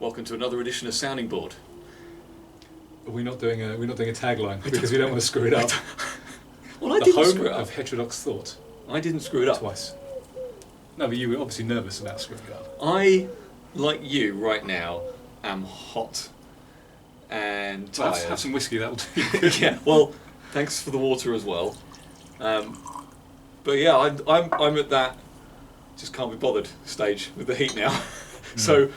Welcome to another edition of Sounding Board. We're not doing a tagline because we don't want to screw it up. Well, I the didn't home screw it up. of heterodox thought. I didn't screw it up. Twice. No, but you were obviously nervous about screwing it up. I, like you right now, am hot and Well, tired. have some whiskey, that'll do. Yeah. Well, thanks for the water as well. But yeah, I'm at that just can't be bothered stage with the heat now. So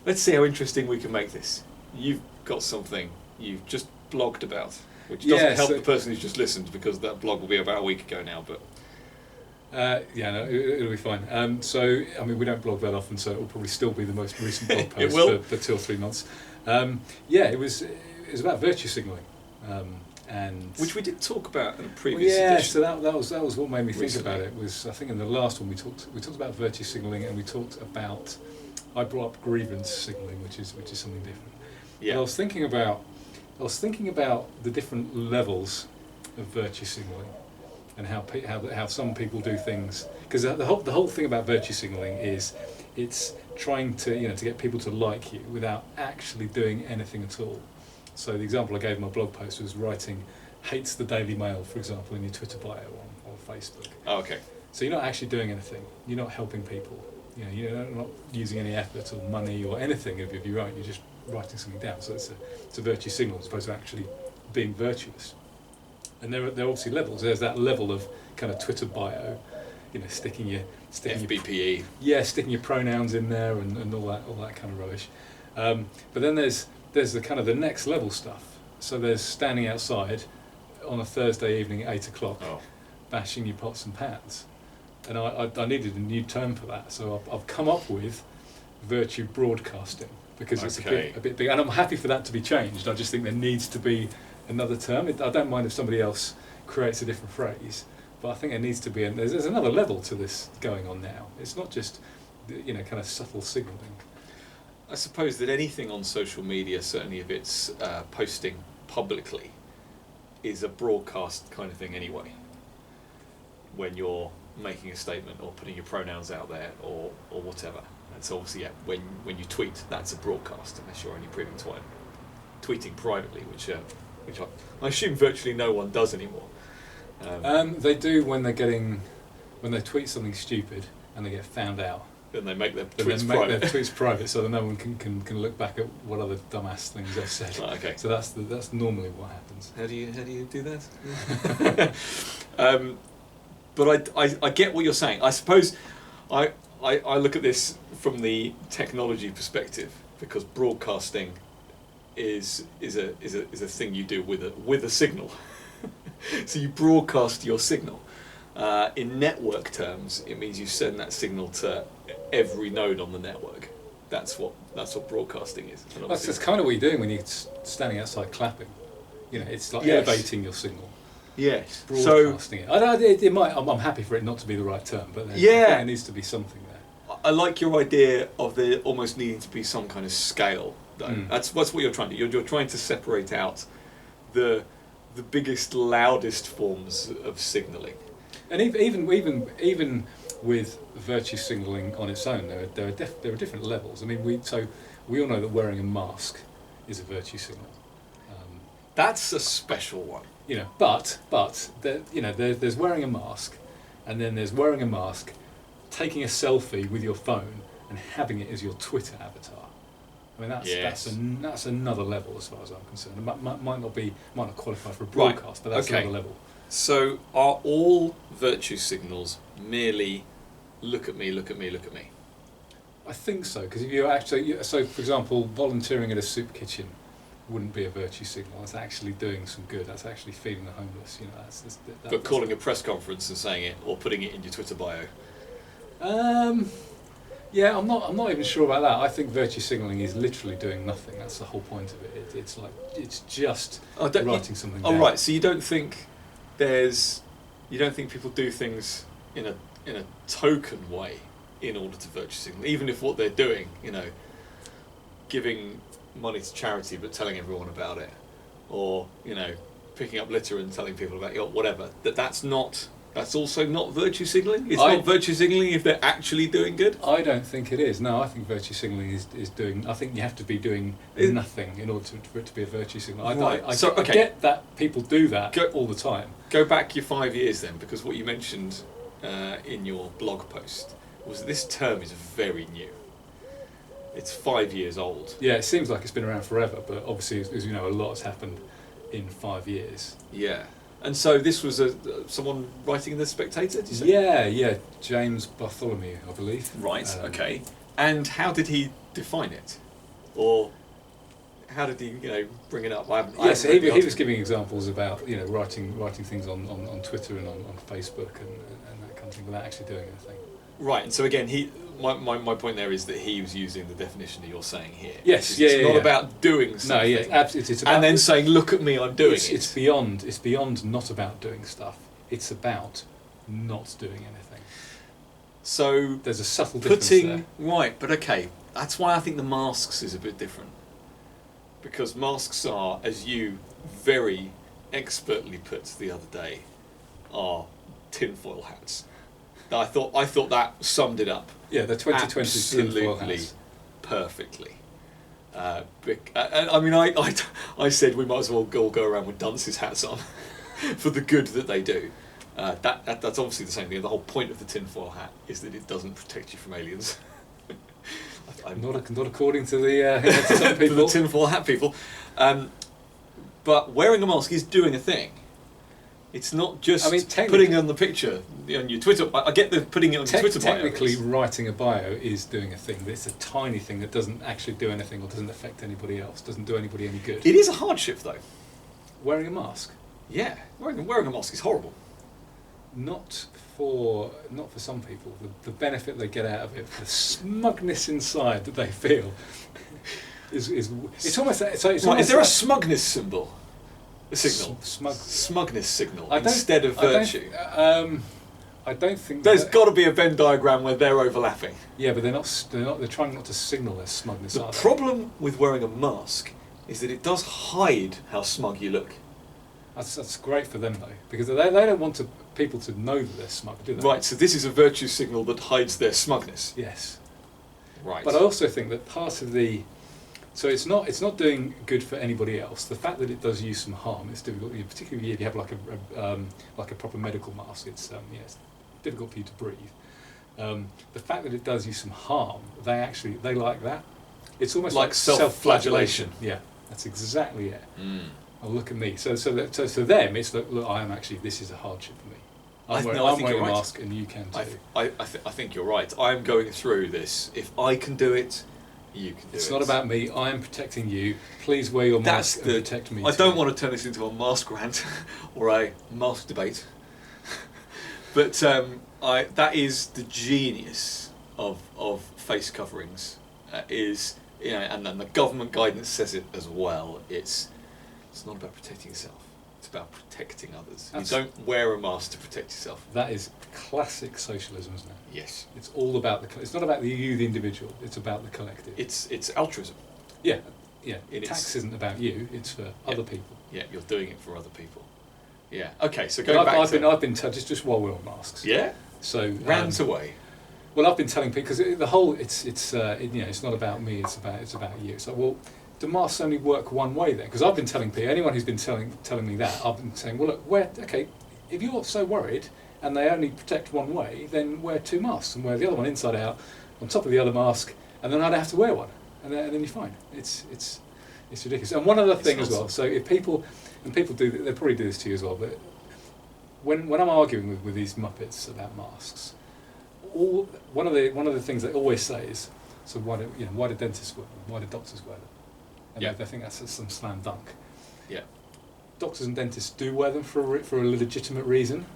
let's see how interesting we can make this. You've got something you've just blogged about, which doesn't help the person who's just listened because that blog will be about a week ago now. But it'll be fine. So I mean, we don't blog that often, so it will probably still be the most recent blog post for 2 or 3 months. It was about virtue signalling. And which we did talk about in a previous so edition. that was what made me think Recently. about it. Was I think in the last one we talked about virtue signalling, and we talked about, I brought up grievance signalling, which is something different. Yeah. But I was thinking about the different levels of virtue signalling and how some people do things, because the whole thing about virtue signalling is it's trying to get people to like you without actually doing anything at all. So the example I gave in my blog post was writing hates the Daily Mail, for example, in your Twitter bio on Facebook. Oh, okay. So you're not actually doing anything. You're not helping people. You're not using any effort or money or anything of your own. You're just writing something down. So it's a virtue signal as opposed to actually being virtuous. And there are obviously levels. There's that level of kind of Twitter bio, sticking your FBPE. sticking your pronouns in there and all that kind of rubbish. But then there's the kind of the next level stuff. So there's standing outside on a Thursday evening at 8 o'clock, bashing your pots and pans. And I needed a new term for that. So I've come up with virtue broadcasting, because it's a bit big. And I'm happy for that to be changed. I just think there needs to be another term. I don't mind if somebody else creates a different phrase, but I think there needs to be, there's another level to this going on now. It's not just, kind of subtle signalling. I suppose that anything on social media, certainly if it's posting publicly, is a broadcast kind of thing anyway. When you're making a statement or putting your pronouns out there or whatever. And so obviously, when you tweet, that's a broadcast, unless you're only tweeting privately, which I assume virtually no one does anymore. They do when they tweet something stupid and they get found out. Then they make their tweets private, so that no one can look back at what other dumbass things they've said. Oh, okay. So that's normally what happens. How do you do that? But I get what you're saying. I suppose I look at this from the technology perspective, because broadcasting is a thing you do with a signal. So you broadcast your signal. In network terms, it means you send that signal to every node on the network. That's what broadcasting is. That's kind of what you're doing when you're standing outside clapping. It's like elevating your signal. Yes. Broadcasting it. It might. I'm happy for it not to be the right term, but there needs to be something there. I like your idea of there almost needing to be some kind of scale, though. That's what you're trying to do. You're trying to separate out the biggest, loudest forms of signalling. And even with virtue signalling on its own, there are different levels. I mean, we all know that wearing a mask is a virtue signal. That's a special one. But there's wearing a mask, and then there's wearing a mask, taking a selfie with your phone and having it as your Twitter avatar. I mean, that's another level as far as I'm concerned. It might not qualify for a broadcast, but that's another level. So are all virtue signals merely look at me, look at me, look at me? I think so, because if you're actually, so for example, volunteering at a soup kitchen wouldn't be a virtue signal. That's actually doing some good. That's actually feeding the homeless. But calling a press conference and saying it, or putting it in your Twitter bio. Yeah, I'm not even sure about that. I think virtue signalling is literally doing nothing. That's the whole point of it. It's just writing something down. Oh, right. So you don't think people do things in a token way in order to virtue signal, even if what they're doing, giving money to charity but telling everyone about it, or picking up litter and telling people about it, or whatever. That's not That's also not virtue signalling? It's not virtue signalling if they're actually doing good? I don't think it is. No, I think virtue signalling is doing... I think you have to be doing nothing in order for it to be a virtue signal. Right. I get that people do that all the time. Go back your 5 years then, because what you mentioned in your blog post was that this term is very new. It's 5 years old. Yeah, it seems like it's been around forever, but obviously, as you know, a lot has happened in 5 years. Yeah. And so this was someone writing in The Spectator, did you say? Yeah, James Bartholomew, I believe. Right, okay. And how did he define it? Or how did he, bring it up? He was giving examples about, writing things on Twitter and on Facebook and that kind of thing without actually doing anything. Right, and so again, my point there is that he was using the definition that you're saying here. Yes, it's not about doing something. No, yeah, absolutely. It's about, and then saying, "Look at me, I'm doing it." It's beyond not about doing stuff. It's about not doing anything. So there's a subtle difference there. Right, but okay, that's why I think the masks is a bit different, because masks are, as you very expertly put the other day, are tinfoil hats. I thought that summed it up. Yeah, the 2020 tinfoil hats. Perfectly. I said we might as well all go around with dunces hats on for the good that they do. That's obviously the same thing. The whole point of the tinfoil hat is that it doesn't protect you from aliens. Not according to the some people. The tinfoil hat people. But wearing a mask is doing a thing. It's not just putting it on the picture on your Twitter. I get the putting it on your Twitter bio. Technically, writing a bio is doing a thing. It's a tiny thing that doesn't actually do anything or doesn't affect anybody else, doesn't do anybody any good. It is a hardship, though. Wearing a mask? Yeah, wearing a mask is horrible. Not for some people. The benefit they get out of it, the smugness inside that they feel, is it's almost. Is there a smugness symbol? A signal. Smugness signal instead of virtue. I don't think there's got to be a Venn diagram where they're overlapping. Yeah, but they're trying not to signal their smugness. The problem with wearing a mask is that it does hide how smug you look. That's great for them though, because they don't want people to know that they're smug, do they? Right. So this is a virtue signal that hides their smugness. Yes. Right. But I also think that part of the So it's not doing good for anybody else. The fact that it does you some harm, it's difficult, particularly if you have like a proper medical mask. It's difficult for you to breathe. The fact that it does you some harm, they like that. It's almost like self-flagellation. Yeah, that's exactly it. Mm. Oh, look at me. So to them, it's like, look, this is a hardship for me. I'm wearing a mask, and you can too. I think you're right. I'm going through this. If I can do it, you can do it. It's not about me. I am protecting you. Please wear your mask and protect me. I don't want to turn this into a mask rant or a mask debate, but that is the genius of face coverings. And then the government guidance says it as well. It's not about protecting yourself. It's about protecting others. You don't wear a mask to protect yourself. That is classic socialism, isn't it? Yes. It's all about it's not about you, the individual. It's about the collective. It's altruism. Yeah. Tax isn't about you. It's for other people. Yeah, you're doing it for other people. Yeah. Okay. So going back to I've been just while we're on masks. Yeah. So rant away. Well, I've been telling people because the whole it's not about me. It's about you. It's like, well, do masks only work one way then? Because I've been telling people, anyone who's been telling me that, I've been saying, well, look, if you're so worried and they only protect one way, then wear two masks and wear the other one inside out on top of the other mask, and then I don't have to wear one, and then you're fine. It's ridiculous. And one other thing as well. So if people do, they probably do this to you as well. But when I'm arguing with these muppets about masks, one of the things they always say is, so why do dentists wear them? Why do doctors wear them? And they think that's some slam dunk. Yeah. Doctors and dentists do wear them for a legitimate reason,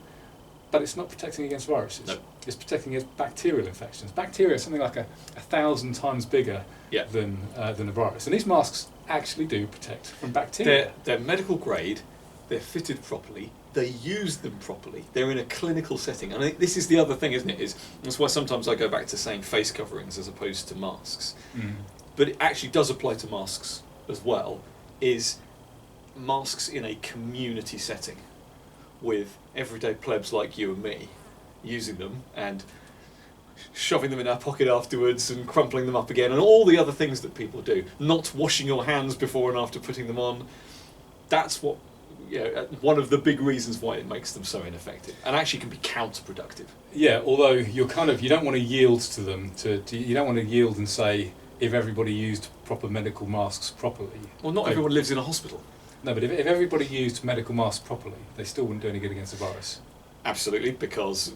but it's not protecting against viruses. No. It's protecting against bacterial infections. Bacteria is something like 1,000 times bigger than a virus. And these masks actually do protect from bacteria. They're medical grade, they're fitted properly, they use them properly, they're in a clinical setting. And this is the other thing, isn't it? That's why sometimes I go back to saying face coverings as opposed to masks. Mm. But it actually does apply to masks as well, is masks in a community setting with everyday plebs like you and me using them and shoving them in our pocket afterwards and crumpling them up again and all the other things that people do, not washing your hands before and after putting them on. That's what, one of the big reasons why it makes them so ineffective and actually can be counterproductive. Yeah, although you don't want to yield to them. You don't want to yield and say if everybody used proper medical masks properly. Well, not everyone lives in a hospital. No, but if everybody used medical masks properly, they still wouldn't do any good against the virus. Absolutely, because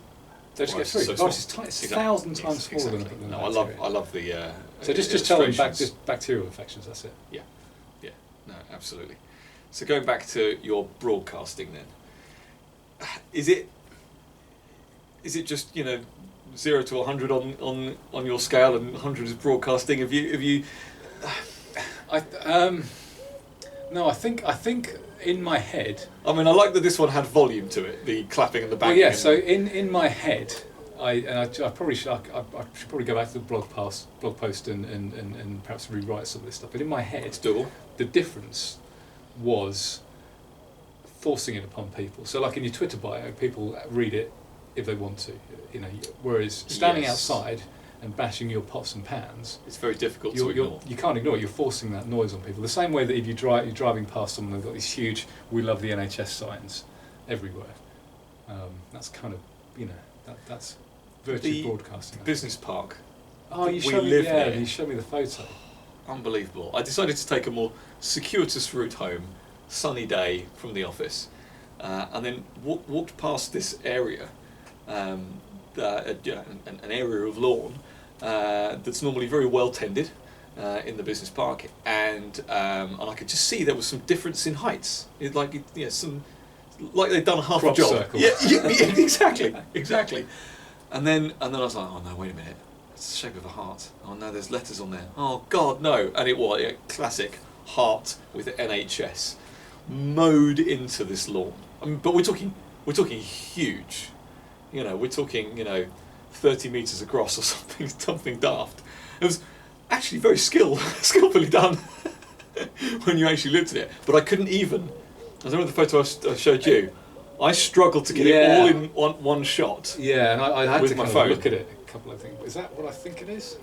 they just get through. The virus is tiny, it's 1,000 times smaller than no, bacteria. I love the. So just tell them just bacterial infections. That's it. Yeah, no, absolutely. So going back to your broadcasting, then, is it just 0 to 100 on your scale, and 100 is broadcasting? Have you? No, I think in my head. I mean, I like that this one had volume to it, the clapping and the banging. Well, yeah. So in my head, I probably should go back to the blog post and perhaps rewrite some of this stuff. But in my head, it's doable. The difference was forcing it upon people. So, like in your Twitter bio, people read it if they want to. Whereas standing outside and bashing your pots and pans, it's very difficult to ignore. You can't ignore it. You're forcing that noise on people. The same way that if you're driving past someone, they've got these huge "We love the NHS" signs everywhere. That's kind of that's virtue broadcasting. Business park. Oh, you showed me the photo. Unbelievable. I decided to take a more circuitous route home, sunny day from the office, and then walked past this area, an area of lawn that's normally very well tended in the business park, and I could just see there was some difference in heights. Like they'd done half a job. Circle. Yeah, exactly. And then I was like, oh no, wait a minute. It's the shape of a heart. Oh no, there's letters on there. Oh God, no! And it was a classic heart with NHS mowed into this lawn. I mean, but we're talking huge. We're talking 30 meters across or something daft. It was actually very skillfully done when you actually looked at it. But I couldn't even. I remember the photo I showed you. I struggled to get it all in one shot. Yeah, and I had to my phone. Look at it. Couple of things. Is that what I think it is?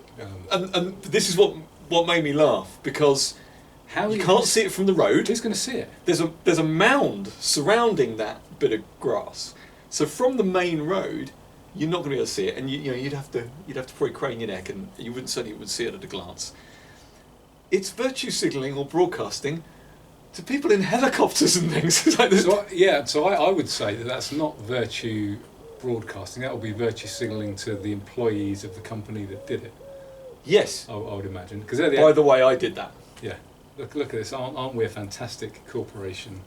And this is what made me laugh, because you can't see it from the road. Who's going to see it? There's a mound surrounding that bit of grass. So from the main road, you're not going to be able to see it, and you'd have to probably crane your neck, and you wouldn't see it at a glance. It's virtue signalling or broadcasting to people in helicopters and things. It's like this. So I would say that's not virtue broadcasting. That would be virtue signalling to the employees of the company that did it. Yes, I would imagine. Because by the way, I did that. Yeah, look at this. Aren't we a fantastic corporation?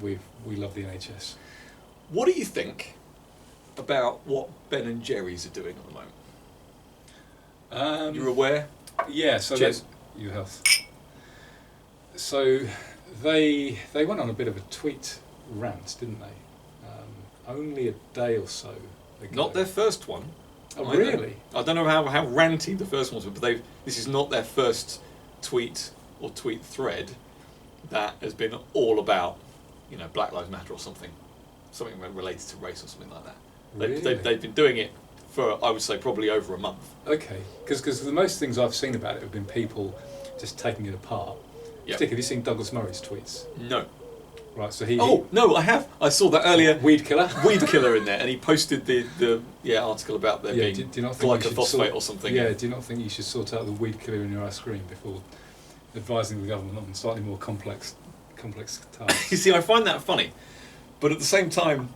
We love the NHS. What do you think about what Ben and Jerry's are doing at the moment? You're aware? Yeah. So Cheers. Your health. So they went on a bit of a tweet rant, didn't they? Only a day or so ago. Not their first one. Oh, really? I don't know how ranty the first one was, but this is not their first tweet or tweet thread that has been all about, Black Lives Matter or something related to race or something like that. Really? They've been doing it for, I would say, probably over a month. Okay, because the most things I've seen about it have been people just taking it apart. Yep. Particularly, have you seen Douglas Murray's tweets? No. Right, so no, I have. I saw that earlier. Weed killer. Weed killer in there, and he posted the article about there being do you not think glyphosate or something. Yeah, do you not think you should sort out the weed killer in your ice cream before advising the government on slightly more complex tasks? You see, I find that funny, but at the same time,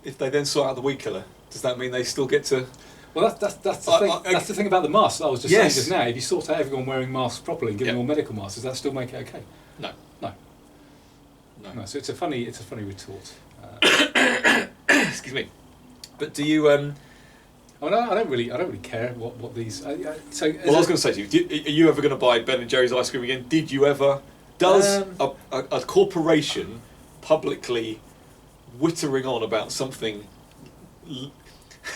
if they then sort out the weed killer, does that mean they still get to? Well, that's the thing. That's the thing about the masks. I was just saying just now. If you sort out everyone wearing masks properly and give them all medical masks, does that still make it okay? No, so it's a funny retort. Excuse me, but do you? I don't really care what these. I was going to say to you, are you ever going to buy Ben and Jerry's ice cream again? Did you ever? Does a corporation publicly wittering on about something?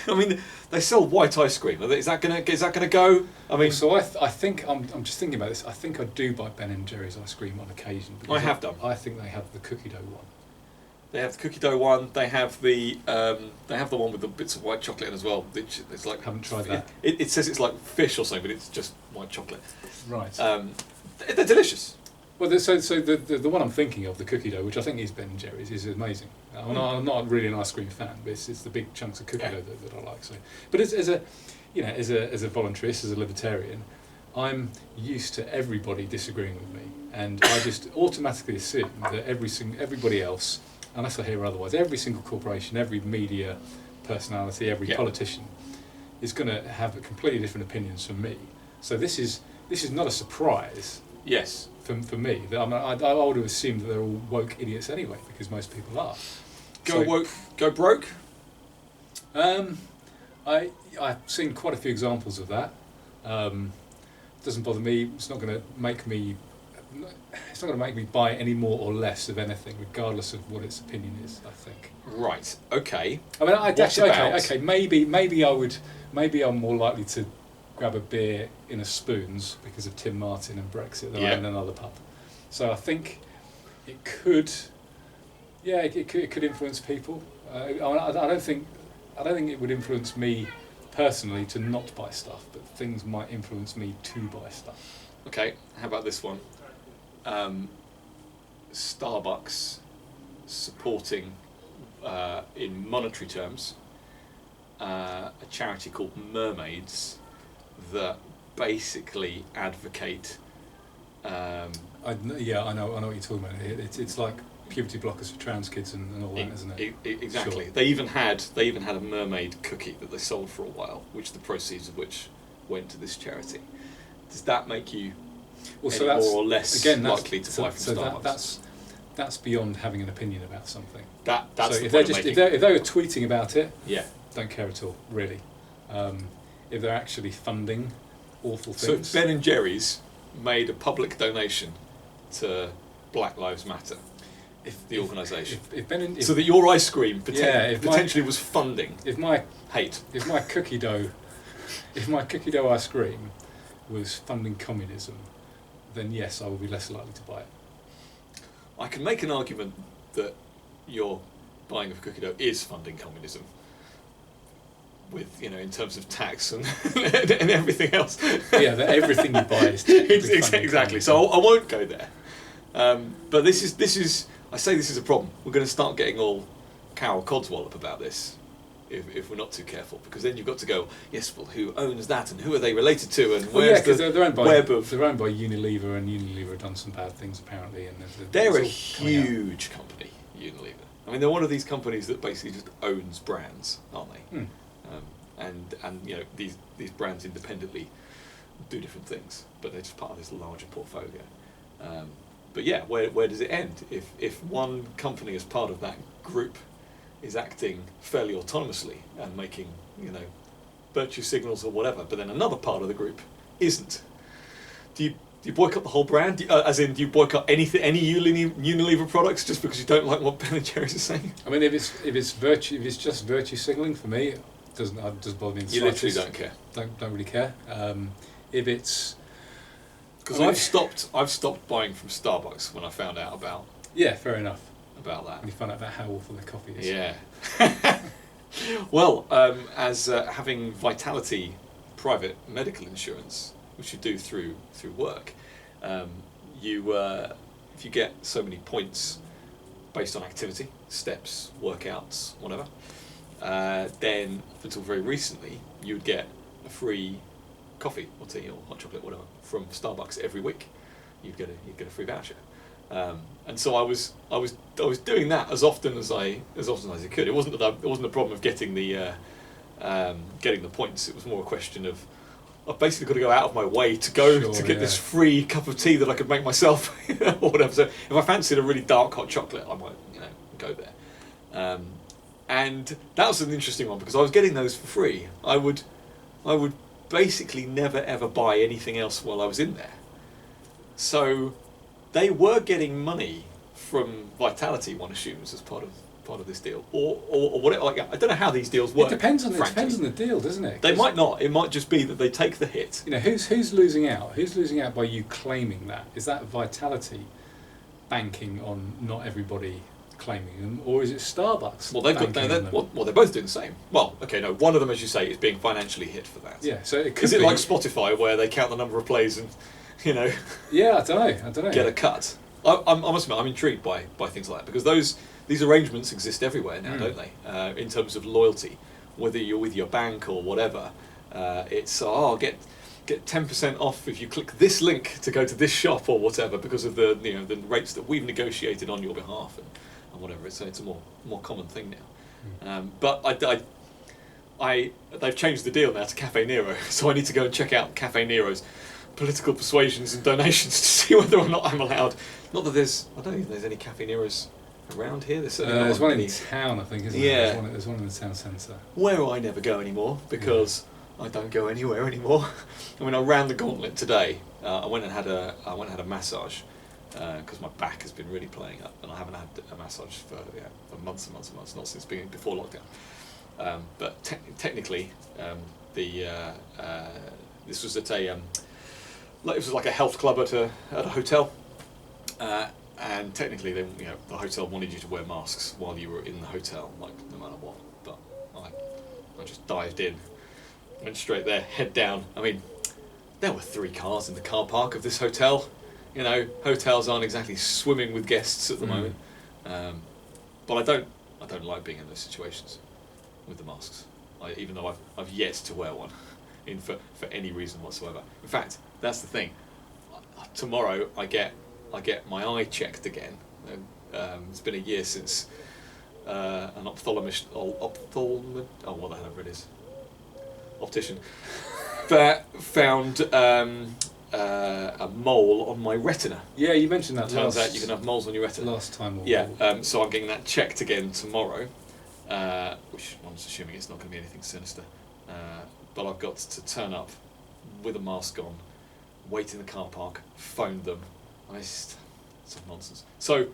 I mean, they sell white ice cream. Is that gonna go? I mean, so I think I'm just thinking about this. I think I do buy Ben and Jerry's ice cream on occasion. I have done. I think they have the cookie dough one. They have the cookie dough one. They have the one with the bits of white chocolate in as well. It's like Haven't tried that. It says it's like fish or something, but it's just white chocolate. Right. They're delicious. Well, the one I'm thinking of, the cookie dough, which I think is Ben & Jerry's, is amazing. I'm not really an ice cream fan, but it's the big chunks of cookie dough that I like. So, but as a voluntarist, as a libertarian, I'm used to everybody disagreeing with me, and I just automatically assume that everybody else, unless I hear otherwise, every single corporation, every media personality, every politician is going to have completely different opinions from me. So this is not a surprise. Yes. For me, I would have assumed that they're all woke idiots anyway, because most people are. Go woke, go broke. I've seen quite a few examples of that. Doesn't bother me. It's not going to make me buy any more or less of anything, regardless of what its opinion is. I think. Right. Okay. I mean, maybe I would. Maybe I'm more likely to grab a beer in a Spoons because of Tim Martin and Brexit than I am in another pub. So I think it could. Yeah, it could influence people. I don't think it would influence me personally to not buy stuff, but things might influence me to buy stuff. Okay, how about this one? Starbucks supporting, in monetary terms, a charity called Mermaids that basically advocate. I know what you're talking about. It's like puberty blockers for trans kids and all that, isn't it? Exactly. Sure. They even had a mermaid cookie that they sold for a while, which the proceeds of which went to this charity. Does that make you more or less likely to buy from Starbucks? That's beyond having an opinion about something. That's so the if they were tweeting about it, yeah, don't care at all, really. If they're actually funding awful things. So Ben & Jerry's made a public donation to Black Lives Matter. The organisation, so that your ice cream potentially was funding hate. If my cookie dough ice cream was funding communism, then yes, I would be less likely to buy it. I can make an argument that your buying of cookie dough is funding communism, with in terms of tax and and everything else. Yeah, that everything you buy is exactly. So I won't go there. But this is. I say this is a problem. We're going to start getting all Carol Codswallop about this if we're not too careful, because then you've got to go, yes, well, who owns that and who are they related to and where's the web of... They're owned by Unilever, and Unilever have done some bad things apparently. And they're a huge company, Unilever. I mean, they're one of these companies that basically just owns brands, aren't they? And these brands independently do different things, but they're just part of this larger portfolio. But yeah, where does it end? If one company as part of that group is acting fairly autonomously and making virtue signals or whatever, but then another part of the group isn't, do you boycott the whole brand? Do you boycott any Unilever products just because you don't like what Ben & Jerry's is saying? I mean, if it's just virtue signalling, for me, it doesn't bother me in the slightest. You literally don't care. Don't really care. If it's... Because I've stopped buying from Starbucks when I found out about... Yeah, fair enough. About that. When you find out about how awful their coffee is. Yeah. Well, as having Vitality private medical insurance, which you do through work, if you get so many points based on activity, steps, workouts, whatever, then until very recently you would get a free coffee or tea or hot chocolate, whatever, from Starbucks every week. You'd get a free voucher, and so I was doing that as often as I could. It wasn't a problem of getting the points. It was more a question of I've basically got to go out of my way to get this free cup of tea that I could make myself or whatever. So if I fancied a really dark hot chocolate, I might go there. And that was an interesting one because I was getting those for free. I would basically never ever buy anything else while I was in there. So they were getting money from Vitality, one assumes, as part of this deal, or whatever. Like, I don't know how these deals work. It depends on the deal, doesn't it? They might not. It might just be that they take the hit. Who's losing out? Who's losing out by you claiming that? Is that Vitality banking on not everybody claiming them, or is it Starbucks? Well, they've got banking on them? well, they're both doing the same. Well, okay, no, one of them, as you say, is being financially hit for that. Yeah, so it could Is it be, like Spotify where they count the number of plays and, Yeah, I don't know. get a cut? I must admit, I'm intrigued by things like that, because these arrangements exist everywhere now, don't they? In terms of loyalty, whether you're with your bank or whatever, it's get 10% off if you click this link to go to this shop or whatever, because of the the rates that we've negotiated on your behalf and whatever. So it's a more common thing now. But they've changed the deal now to Cafe Nero, so I need to go and check out Cafe Nero's political persuasions and donations to see whether or not I'm allowed. Not that I don't think there's any Cafe Neros around here. There's one in town, I think, isn't there? There's one in the town centre. Where I never go anymore, because I don't go anywhere anymore. I mean, I ran the gauntlet today. I went and had a massage because my back has been really playing up, and I haven't had a massage for months and months and months, not since before lockdown. But technically, this was at it was like a health club at a hotel, and technically, the hotel wanted you to wear masks while you were in the hotel, like no matter what. But I just dived in. Went straight there, head down. I mean, there were 3 cars in the car park of this hotel. Hotels aren't exactly swimming with guests at the moment. But I don't like being in those situations with the masks. Even though I've yet to wear one, for any reason whatsoever. In fact, that's the thing. Tomorrow I get my eye checked again. It's been a year since an ophthalmologist, what the hell ever it is. Optician, that found a mole on my retina. Yeah, you mentioned that. Turns out you can have moles on your retina. Last time. So I'm getting that checked again tomorrow, which I'm assuming it's not going to be anything sinister. But I've got to turn up with a mask on, wait in the car park, phone them. It's some nonsense. So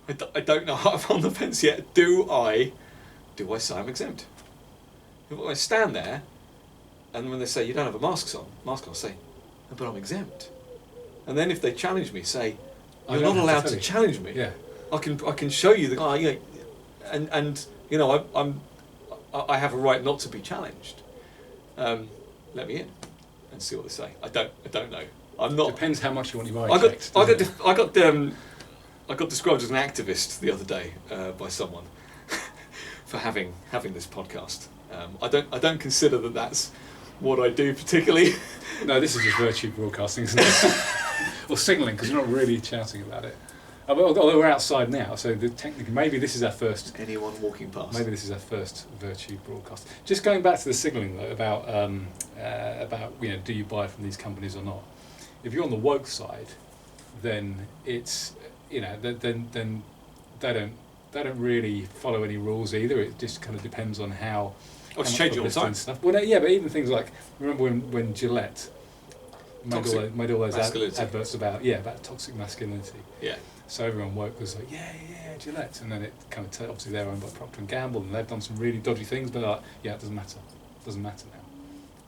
I don't know. I'm on the fence yet. Do I say I'm exempt? If I stand there, and when they say you don't have a mask on, I say, no, but I'm exempt. And then if they challenge me, say, you're not allowed to challenge me. Yeah. I can show you the guy, and I have a right not to be challenged. Let me in and see what they say. I don't know. I'm not. Depends how much you want your eye checked. I got described as an activist the other day by someone for having this podcast. I don't consider that that's what I do particularly. No, this is just virtue broadcasting, isn't it? Or signalling, because we're not really shouting about it. Although we're outside now, so technically maybe this is our first. Anyone walking past. Maybe this is our first virtue broadcast. Just going back to the signalling though, about do you buy from these companies or not? If you're on the woke side, then it's then they don't really follow any rules either. It just kind of depends on how. It's changing all the time. Stuff. Well, yeah, but even things like, remember when Gillette made all those adverts about toxic masculinity. Yeah. So everyone woke was like, yeah, Gillette, and then it kind of obviously they're owned by Procter and Gamble, and they've done some really dodgy things, but it doesn't matter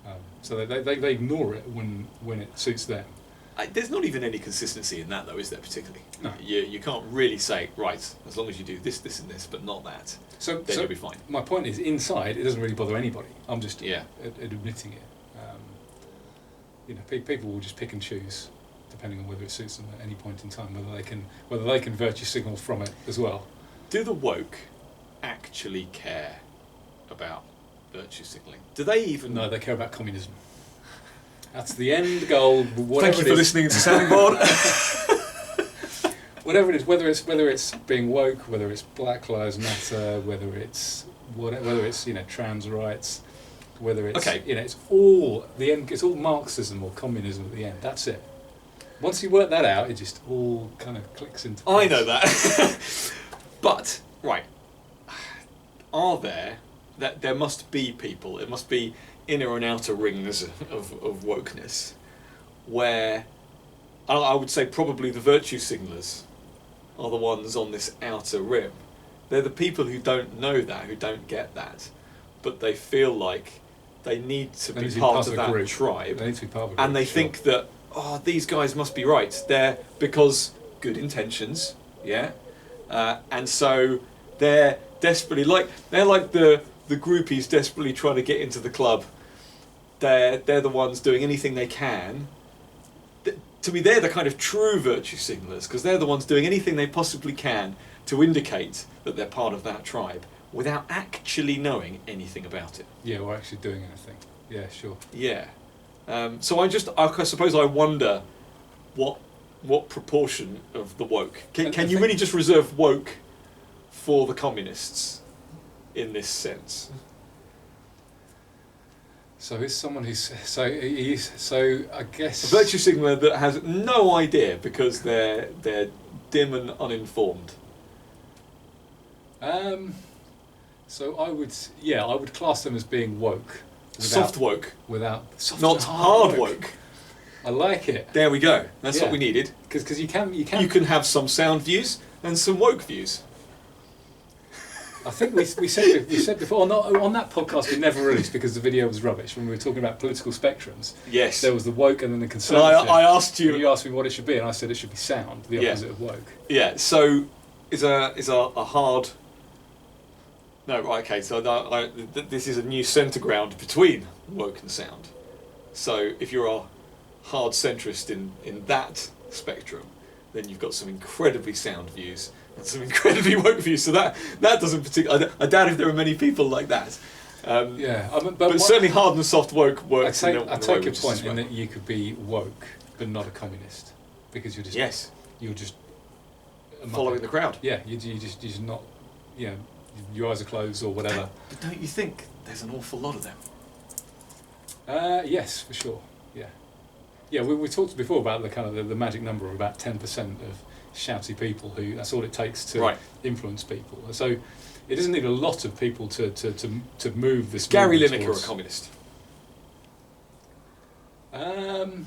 now. So they ignore it when it suits them. There's not even any consistency in that, though, is there, particularly? No. You can't really say, right, as long as you do this, this and this, but not that, then you'll be fine. My point is, inside, it doesn't really bother anybody. I'm just admitting it. People will just pick and choose, depending on whether it suits them at any point in time, whether they can virtue signal from it as well. Do the woke actually care about virtue signalling? Do they even... No, they care about communism. That's the end goal. Thank you for listening to Sounding Board. Whatever it is, whether it's being woke, whether it's Black Lives Matter, whether it's trans rights, whether it's it's all the end. It's all Marxism or communism at the end. That's it. Once you work that out, it just all kind of clicks into place. I know that, but right, there must be people. It must be inner and outer rings of wokeness, where I would say probably the virtue signalers are the ones on this outer rim. They're the people who don't know that, who don't get that, but they feel like they need to be part of that tribe. They need to be part of a group, and they think that these guys must be right. They're because good intentions, And so they're desperately they're like the groupies desperately trying to get into the club. They're the ones doing anything they can. To me, they're the kind of true virtue signalers, because they're the ones doing anything they possibly can to indicate that they're part of that tribe without actually knowing anything about it. Yeah, or actually doing anything. Yeah, sure. Yeah. So I suppose I wonder what proportion of the woke can you really just reserve woke for the communists in this sense? So he's someone who's so I guess A virtue signaler that has no idea because they're dim and uninformed. So I would class them as being woke. Soft woke. Not hard woke. I like it. There we go. That's what we needed. Because you can have some sound views and some woke views. I think we said before on that podcast we never released because the video was rubbish when we were talking about political spectrums. Yes. There was the woke and then the conservative. I asked you. And you asked me what it should be, and I said it should be sound, the opposite of woke. Yeah. So is a hard. No, right. Okay. So this is a new centre ground between woke and sound. So if you're a hard centrist in that spectrum, then you've got some incredibly sound views and some incredibly woke views. So that doesn't particularly. I doubt if there are many people like that. But certainly hard and soft woke works. I take your point in that you could be woke but not a communist because you're just following the crowd. Yeah, you're just not. You know, your eyes are closed or whatever. But don't you think there's an awful lot of them? Yes, for sure. Yeah. Yeah, we talked before about the kind of the magic number of about 10% of shouty people who that's all it takes to influence people. So it doesn't need a lot of people to move this. Gary Lineker a communist? No.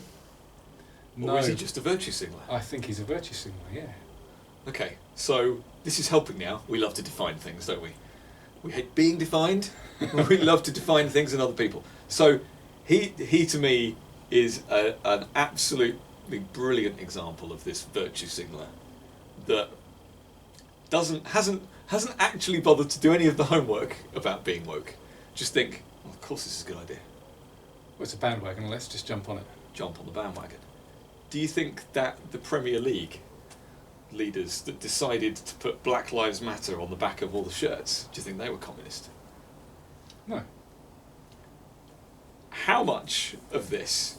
Or is he just a virtue signaler? I think he's a virtue signaler. Yeah. Okay, so this is helping now. We love to define things, don't we? We hate being defined. We love to define things in other people. So he to me is an absolutely brilliant example of this virtue signaler that hasn't actually bothered to do any of the homework about being woke. Just think, well, of course this is a good idea. Well, it's a bandwagon. Let's just jump on it. Jump on the bandwagon. Do you think that the Premier League leaders that decided to put Black Lives Matter on the back of all the shirts, do you think they were communist? No. How much of this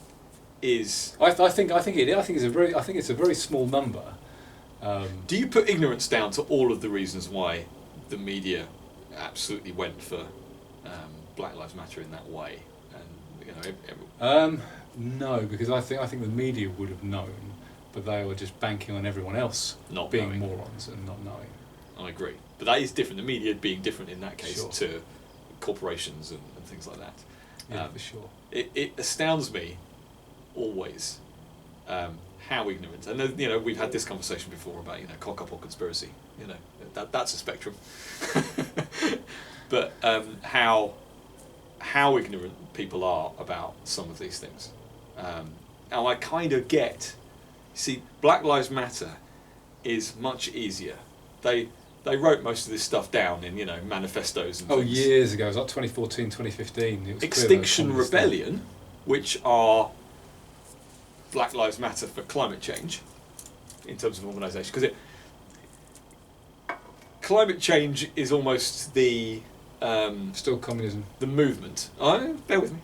is? I think it's a very small number. Do you put ignorance down to all of the reasons why the media absolutely went for Black Lives Matter in that way? And no, because I think the media would have known, but they were just banking on everyone else not being knowing. morons and not knowing. I agree, but that is different. The media being different in that case Sure. to corporations and things like that. Yeah, for sure. It astounds me always how ignorant. And we've had this conversation before about cock up or conspiracy. That's a spectrum. But how ignorant people are about some of these things. And I kind of get. See, Black Lives Matter is much easier. They wrote most of this stuff down in manifestos and things. Years ago. It was like 2014, 2015. It was Extinction Rebellion, which are Black Lives Matter for climate change, in terms of organisation, because climate change is almost the still communism. The movement. Bear with me.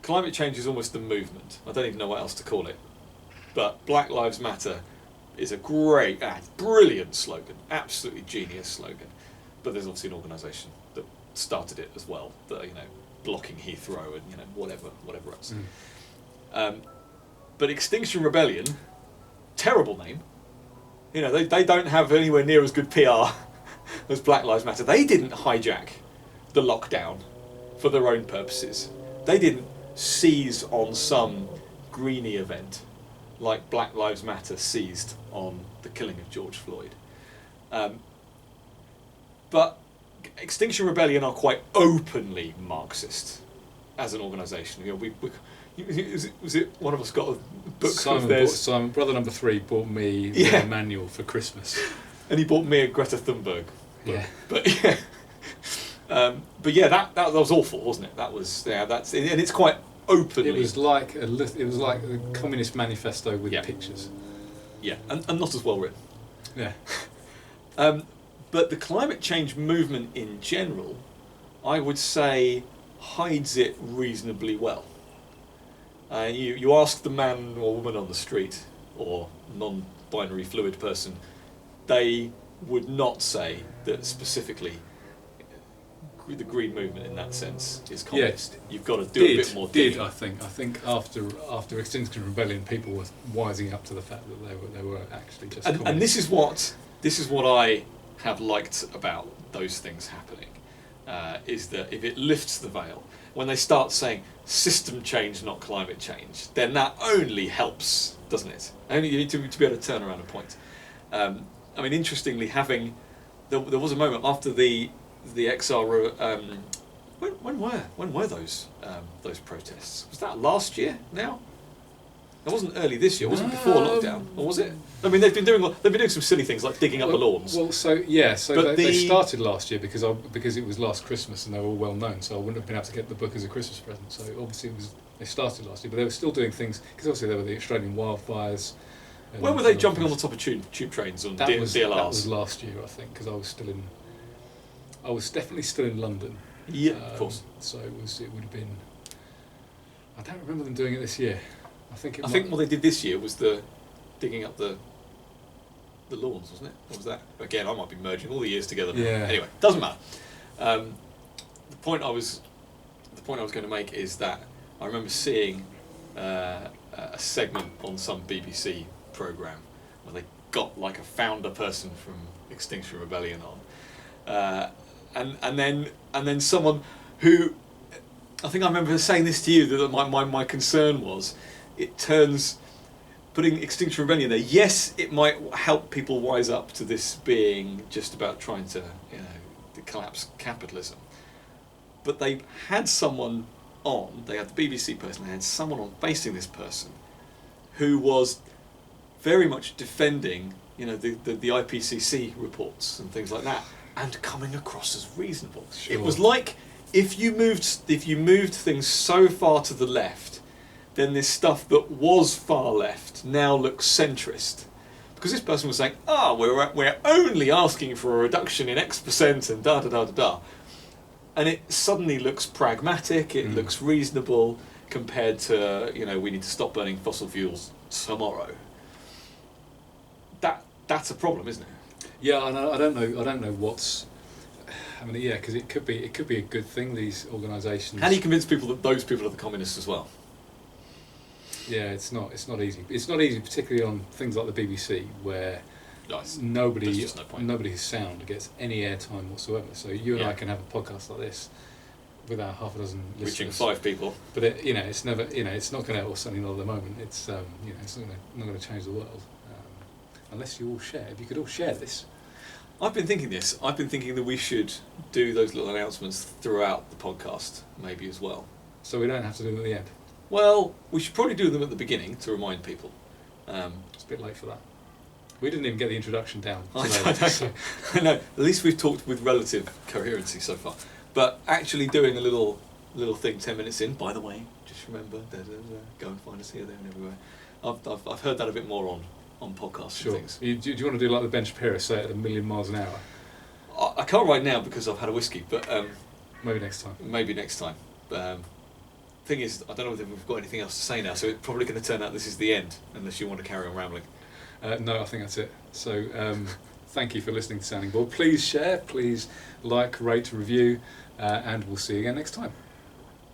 Climate change is almost the movement. I don't even know what else to call it. But Black Lives Matter is a great, brilliant slogan, absolutely genius slogan. But there's obviously an organisation that started it as well, that blocking Heathrow and whatever else. But Extinction Rebellion, terrible name. They don't have anywhere near as good PR as Black Lives Matter. They didn't hijack the lockdown for their own purposes. They didn't seize on some greenie event like Black Lives Matter seized on the killing of George Floyd. But Extinction Rebellion are quite openly Marxist as an organisation. Was it one of us got a book of theirs? Simon, brother number 3, bought me their manual for Christmas. And he bought me a Greta Thunberg. Yeah. But yeah, that was awful, wasn't it? That was that's and it's quite openly. It was like the Communist Manifesto with pictures. Yeah, and not as well written. Yeah. But the climate change movement in general, I would say, hides it reasonably well. You ask the man or woman on the street, or non-binary fluid person, they would not say that specifically the green movement in that sense is communist. Yeah, you've got to do a bit more digging. I think after Extinction Rebellion, people were wising up to the fact that they were actually just communist. And this is what I have liked about those things happening, is that if it lifts the veil, when they start saying system change, not climate change, then that only helps, doesn't it? Only you need to be able to turn around a point. I mean, interestingly, there was a moment after the XR. When were those protests? Was that last year? Now, it wasn't early this year. It wasn't before lockdown, or was it? I mean, they've been doing some silly things like digging up the lawns. Well, they started last year because it was last Christmas and they were all well known. So I wouldn't have been able to get the book as a Christmas present. So obviously they started last year, but they were still doing things because obviously there were the Australian wildfires. When were they jumping on the top of tube trains on DLRs? That was last year, I think, because I was definitely still in London. Yeah, of course. So it would have been. I don't remember them doing it this year. I think what they did this year was the digging up the lawns, wasn't it? Or was that again? I might be merging all the years together. Yeah. Anyway, doesn't matter. The point I was going to make is that I remember seeing a segment on some BBC programme where they got like a founder person from Extinction Rebellion on, and then someone who, I think I remember saying this to you, that my concern was it turns, putting Extinction Rebellion there, yes, it might help people wise up to this being just about trying to to collapse capitalism, but they had someone on, they had the BBC person, they had someone on facing this person who was very much defending the IPCC reports and things like that, and coming across as reasonable. Sure. It was like if you moved things so far to the left, then this stuff that was far left now looks centrist, because this person was saying, we're only asking for a reduction in X% and da da da da da, and it suddenly looks pragmatic. It looks reasonable compared to we need to stop burning fossil fuels tomorrow. That's a problem, isn't it? Yeah, and I don't know what's. I mean, yeah, because it could be a good thing. These organisations. How do you convince people that those people are the communists as well? Yeah, it's not easy. It's not easy, particularly on things like the BBC, where nobody who's sound gets any airtime whatsoever. So you and I can have a podcast like this with our half a dozen listeners, reaching 5 people. But it's never, it's not going to, or certainly not at the moment. It's it's not going to change the world unless you all share. If you could all share this. I've been thinking that we should do those little announcements throughout the podcast, maybe as well. So we don't have to do them at the end. Well, we should probably do them at the beginning to remind people. It's a bit late for that. We didn't even get the introduction down. I know. At least we've talked with relative coherency so far. But actually doing a little thing 10 minutes in, by the way, just remember, go and find us here, there and everywhere. I've heard that a bit more on podcasts and things. Do you want to do like the Ben Shapiro, say it at 1,000,000 miles an hour? I can't right now because I've had a whiskey, but maybe next time. Maybe next time. Thing is, I don't know whether we've got anything else to say now, so it's probably going to turn out this is the end, unless you want to carry on rambling. No, I think that's it. So thank you for listening to Sounding Board. Please share, please like, rate, review, and we'll see you again next time.